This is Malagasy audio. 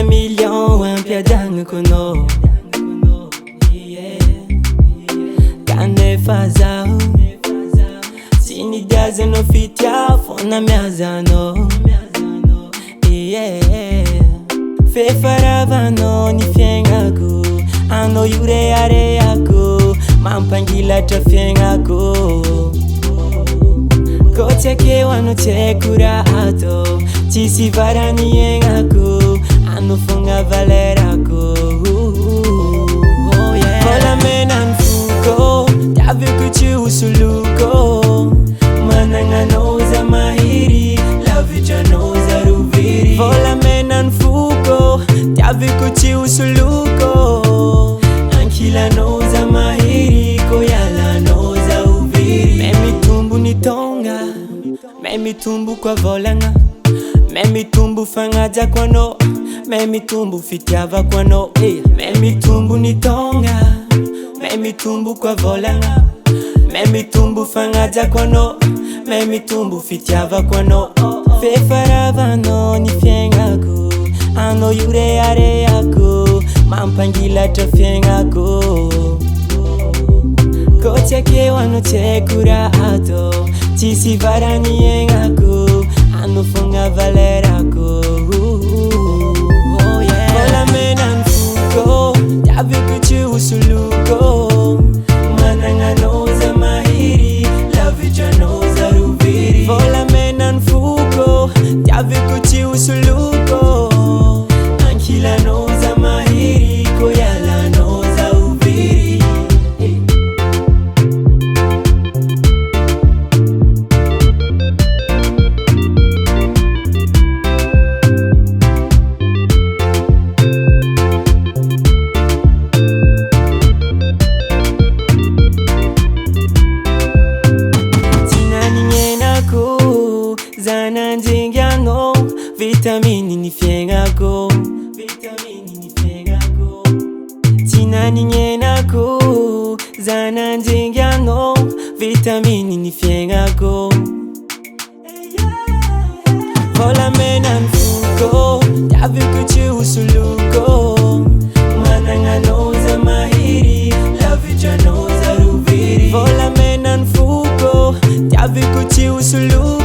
million ampiadagna kono kanefa zaho sy nidiazanao fitià fona miazanao fefaravanao ny fiaignako anao io rehareako mampangilatra fiaignako ko tsy akeo anao tsy haiko raha atao tsisy varany aignako anao fogna valerako volamena ny foko tiaviko tsy hosoloko managnanao za mahiry lavitranao za roviry volamena ny foko tiaviko tsy hosoloko ankilanao za mahiry ko ialanao za oviry me mitombo ny tonga me mitombo koa volagna me mitombo fagnajako anao me mitombo fitiavako anao me mitombo ny tonga me mitombo koa volagna me mitombo fagnajako anao me mitombo fitiavako anao fefaravanao ny fiaignako anao io rehareako mampangilatra fiaignako ko tsy akeo anao tsy haiko raha atao tsisy varany aignako anao fogna valerako volamena ny foko tiaviko tsy hosoloko managnanao za mahiry lavitranao za roviry volamena ny foko tiaviko tsy hosoloko ankilanao za mahiry ko ialanao za oviry zananjingianao vitamini ny fiaignako tsinanignenako zananjingianao vitamini ny fiaignako volamena ny foko tiaviko tsy hosoloko managnanao za mahiry lavitranao za roviry volamena ny foko tiaviko tsy hosoloko